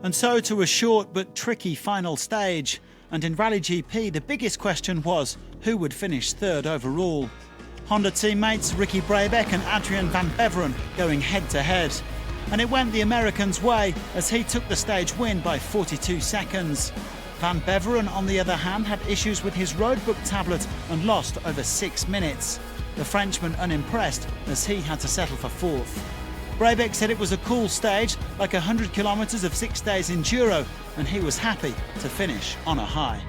And so to a short but tricky final stage. And in Rally GP, the biggest question was who would finish third overall. Honda teammates Ricky Brabec and Adrian Van Beveren going head-to-head. And it went the American's way as he took the stage win by 42 seconds. Van Beveren, on the other hand, had issues with his roadbook tablet and lost over 6 minutes. The Frenchman unimpressed as he had to settle for fourth. Brabec said it was a cool stage, like 100 kilometres of 6 days enduro, and he was happy to finish on a high.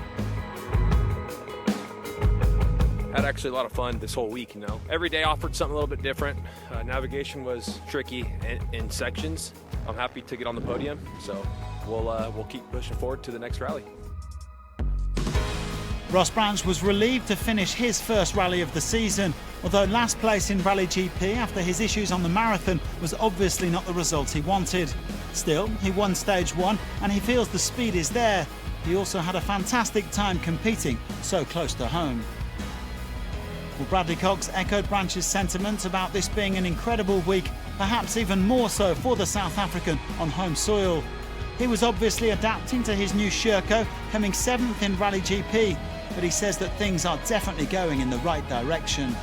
Had actually a lot of fun this whole week, you know. Every day offered something a little bit different. Navigation was tricky in sections. I'm happy to get on the podium, so we'll keep pushing forward to the next rally. Ross Branch was relieved to finish his first rally of the season, although last place in Rally GP after his issues on the marathon was obviously not the result he wanted. Still, he won stage 1 and he feels the speed is there. He also had a fantastic time competing so close to home. Well, Bradley Cox echoed Branch's sentiments about this being an incredible week, perhaps even more so for the South African on home soil. He was obviously adapting to his new Sherco, coming 7th in Rally GP, but he says that things are definitely going in the right direction.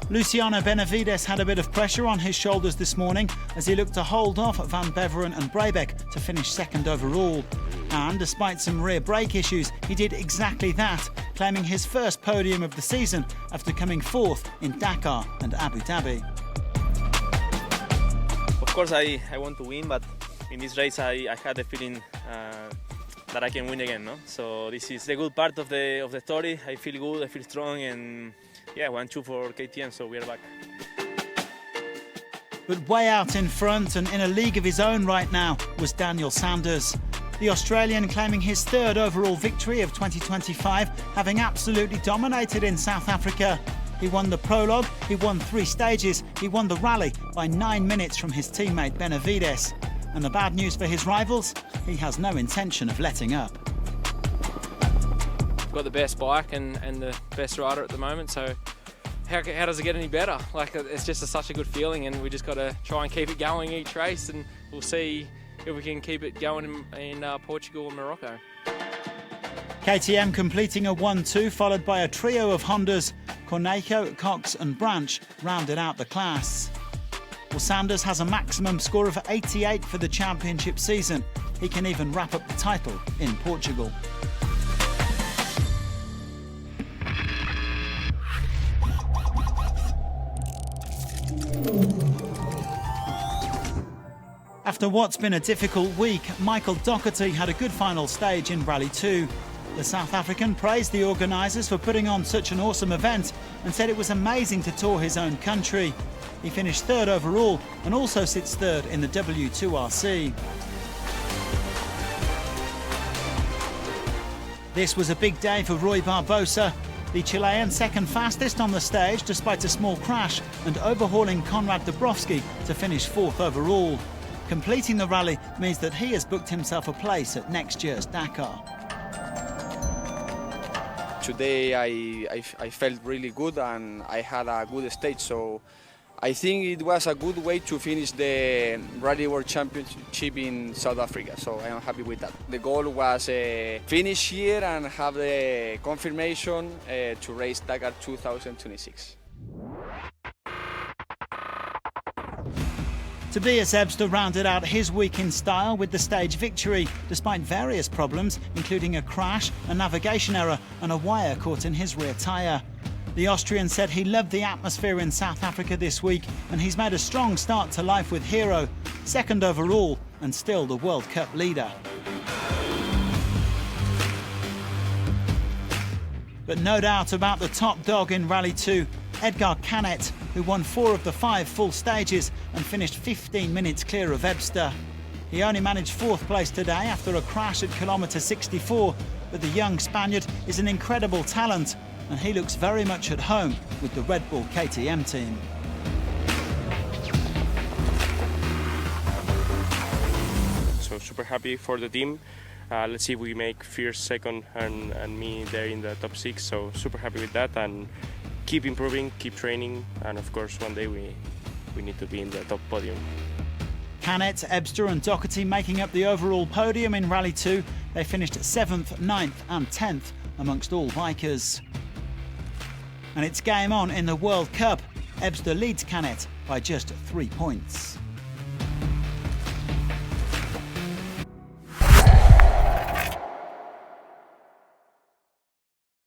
Luciano Benavides had a bit of pressure on his shoulders this morning as he looked to hold off Van Beveren and Brabec to finish second overall. And despite some rear brake issues, he did exactly that, claiming his first podium of the season after coming fourth in Dakar and Abu Dhabi. Of course, I want to win, but in this race I had the feeling that I can win again. No? So this is the good part of the story. I feel good, I feel strong, and yeah, 1-2 for KTM, so we are back. But way out in front and in a league of his own right now was Daniel Sanders. The Australian claiming his third overall victory of 2025, having absolutely dominated in South Africa. He won the prologue, he won 3 stages, he won the rally by 9 minutes from his teammate Benavides. And the bad news for his rivals, he has no intention of letting up. We've got the best bike and the best rider at the moment, so how does it get any better? Like, it's just such a good feeling, and we just got to try and keep it going each race, and we'll see if we can keep it going in Portugal and Morocco. KTM completing a 1-2 followed by a trio of Hondas. Cornejo, Cox and Branch rounded out the class. Well, Sanders has a maximum score of 88 for the championship season. He can even wrap up the title in Portugal. After what's been a difficult week, Michael Doherty had a good final stage in Rally 2. The South African praised the organisers for putting on such an awesome event and said it was amazing to tour his own country. He finished third overall and also sits third in the W2RC. This was a big day for Rui Barbosa. The Chilean second fastest on the stage despite a small crash and overhauling Konrad Dabrowski to finish fourth overall. Completing the rally means that he has booked himself a place at next year's Dakar. Today I felt really good and I had a good stage, so I think it was a good way to finish the Rally World Championship in South Africa, so I am happy with that. The goal was finish here and have the confirmation to race Dakar 2026. Tobias Ebster rounded out his week in style with the stage victory, despite various problems, including a crash, a navigation error and a wire caught in his rear tyre. The Austrian said he loved the atmosphere in South Africa this week and he's made a strong start to life with Hero, second overall and still the World Cup leader. But no doubt about the top dog in Rally 2, Edgar Canet, who won 4 of the 5 full stages and finished 15 minutes clear of Ebster. He only managed 4th place today after a crash at kilometre 64, but the young Spaniard is an incredible talent and he looks very much at home with the Red Bull KTM team. So super happy for the team. Let's see if we make first, second and me there in the top 6, so super happy with that, and keep improving, keep training, and of course one day we need to be in the top podium. Canet, Ebster and Doherty making up the overall podium in Rally 2. They finished 7th, 9th and 10th amongst all bikers. And it's game on in the World Cup. Ebster leads Canet by just 3 points.